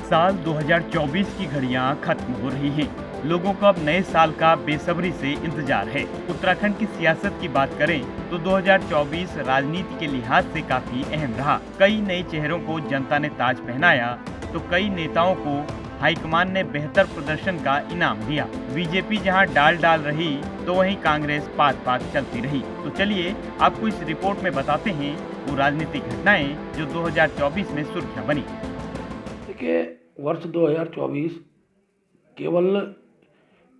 साल 2024 की घड़ियां खत्म हो रही हैं। लोगों को अब नए साल का बेसब्री से इंतजार है। उत्तराखंड की सियासत की बात करें तो 2024 राजनीति के लिहाज से काफी अहम रहा। कई नए चेहरों को जनता ने ताज पहनाया तो कई नेताओं को हाईकमान ने बेहतर प्रदर्शन का इनाम दिया। बीजेपी जहां डाल डाल रही तो वहीं कांग्रेस पात पात चलती रही। तो चलिए आपको इस रिपोर्ट में बताते हैं वो राजनीतिक घटनाएं जो 2024 में सुर्खियां बनी। देखिए, वर्ष 2024 केवल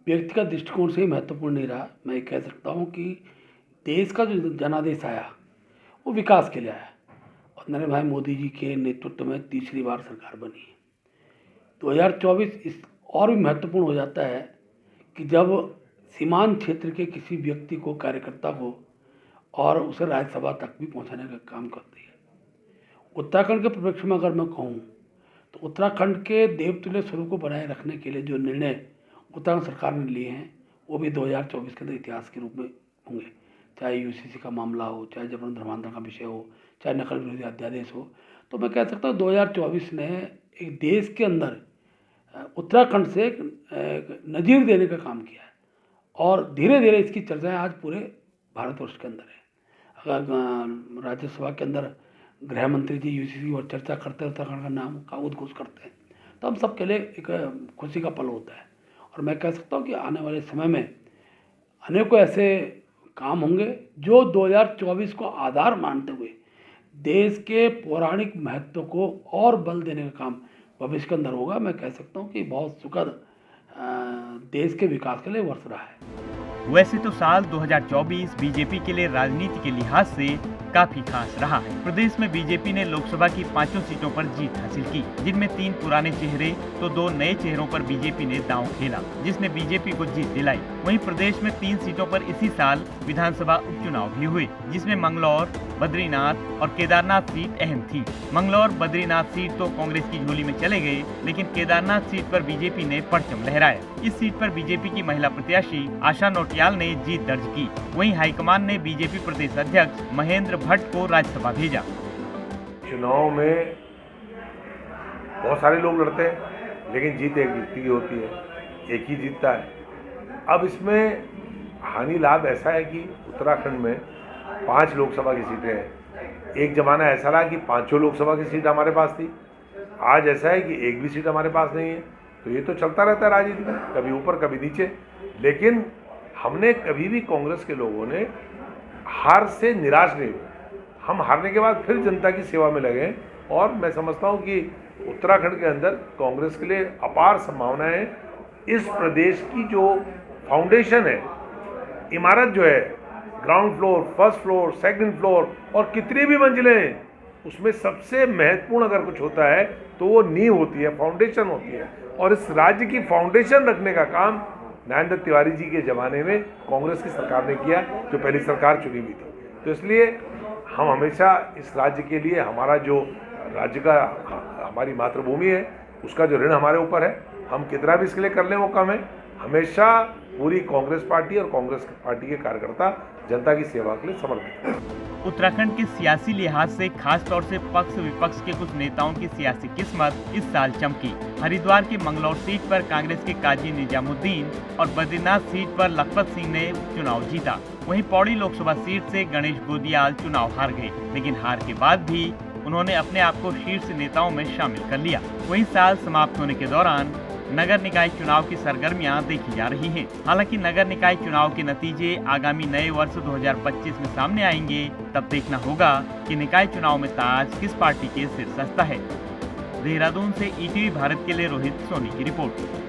व्यक्तिगत दृष्टिकोण से ही महत्वपूर्ण नहीं रहा। मैं कह सकता हूँ कि देश का जो जनादेश आया वो विकास के लिए आया और नरेंद्र भाई मोदी जी के नेतृत्व में तीसरी बार सरकार बनी है। 2024 इस और भी महत्वपूर्ण हो जाता है कि जब सीमांत क्षेत्र के किसी व्यक्ति को, कार्यकर्ता को और उसे राज्यसभा तक भी पहुँचाने का काम करती है। उत्तराखंड के परिप्रेक्ष्य में अगर मैं कहूँ तो उत्तराखंड के देवतुल्य स्वरूप को बनाए रखने के लिए जो निर्णय उत्तराखंड सरकार ने लिए हैं वो भी 2024 के अंदर इतिहास के रूप में होंगे। चाहे यूसीसी का मामला हो, चाहे जबरन धर्मांतरण का विषय हो, चाहे नकल विरोधी अध्यादेश हो, तो मैं कह सकता हूँ 2024 ने एक देश के अंदर उत्तराखंड से एक नज़ीर देने का काम किया है और धीरे धीरे इसकी चर्चाएँ आज पूरे भारतवर्ष के अंदर है। अगर राज्यसभा के अंदर गृह मंत्री जी यूसीसी और चर्चा करते हैं, उत्तराखंड का नाम का उद्घोष करते हैं, तो हम सबके लिए एक खुशी का पल होता है। और मैं कह सकता हूँ कि आने वाले समय में अनेकों ऐसे काम होंगे जो 2024 को आधार मानते हुए देश के पौराणिक महत्व को और बल देने का काम भविष्य के अंदर होगा। मैं कह सकता हूँ कि बहुत सुखद देश के विकास के लिए वर्ष रहा है। वैसे तो साल 2024 बीजेपी के लिए राजनीति के लिहाज से काफी खास रहा है। प्रदेश में बीजेपी ने लोकसभा की 5 सीटों पर जीत हासिल की, जिनमें 3 पुराने चेहरे तो 2 नए चेहरों पर बीजेपी ने दांव खेला, जिसने बीजेपी को जीत दिलाई। वहीं प्रदेश में 3 सीटों पर इसी साल विधानसभा उपचुनाव भी हुए, जिसमें मंगलौर, बद्रीनाथ और केदारनाथ सीट अहम थी। मंगलौर बद्रीनाथ सीट तो कांग्रेस की झोली में चले गए, लेकिन केदारनाथ सीट पर बीजेपी ने परचम लहराया। इस सीट पर बीजेपी की महिला प्रत्याशी आशा नौटियाल ने जीत दर्ज की। वहीं हाईकमान ने बीजेपी प्रदेश अध्यक्ष महेंद्र भट्ट को राज्यसभा भेजा। चुनाव में बहुत सारे लोग लड़ते हैं, लेकिन जीत एक व्यक्ति की होती है, एक ही जीतता है। अब इसमें हानि लाभ ऐसा है कि उत्तराखंड में 5 लोकसभा की सीटें हैं। एक जमाना ऐसा रहा कि 5 लोकसभा की सीट हमारे पास थी। आज ऐसा है कि एक भी सीट हमारे पास नहीं है। तो ये तो चलता रहता है राजनीति में, कभी ऊपर कभी नीचे। लेकिन हमने कभी भी, कांग्रेस के लोगों ने हार से निराश नहीं हुए। हम हारने के बाद फिर जनता की सेवा में लगे और मैं समझता हूँ कि उत्तराखंड के अंदर कांग्रेस के लिए अपार संभावनाएं हैं। इस प्रदेश की जो फाउंडेशन है, इमारत जो है, ground floor, first floor, second floor और कितनी भी मंजिलें हैं, उसमें सबसे महत्वपूर्ण अगर कुछ होता है तो वो नींव होती है, फाउंडेशन होती है। और इस राज्य की फाउंडेशन रखने का काम नरेंद्र तिवारी जी के ज़माने में कांग्रेस की सरकार ने किया, जो पहली सरकार चुनी हुई थी। तो इसलिए हम हमेशा इस राज्य के लिए, हमारा जो राज्य का, हमारी मातृभूमि है, उसका जो ऋण हमारे ऊपर है, हम कितना भी इसके लिए कर लें वो कम है। हमेशा पूरी कांग्रेस पार्टी और कांग्रेस पार्टी के कार्यकर्ता जनता की सेवा के लिए समर्पित हैं। उत्तराखंड के सियासी लिहाज से खास तौर से पक्ष विपक्ष के कुछ नेताओं की सियासी किस्मत इस साल चमकी। हरिद्वार की मंगलौर सीट पर कांग्रेस के काजी निजामुद्दीन और बद्रीनाथ सीट पर लखपत सिंह ने चुनाव जीता। वहीं पौड़ी लोकसभा सीट से गणेश गोदियाल चुनाव हार गए, लेकिन हार के बाद भी उन्होंने अपने आप को शीर्ष नेताओं में शामिल कर लिया। वहीं साल समाप्त होने के दौरान नगर निकाय चुनाव की सरगर्मियां देखी जा रही हैं। हालांकि नगर निकाय चुनाव के नतीजे आगामी नए वर्ष 2025 में सामने आएंगे। तब देखना होगा कि निकाय चुनाव में ताज किस पार्टी के सिर सजता है। देहरादून से ईटीवी भारत के लिए रोहित सोनी की रिपोर्ट।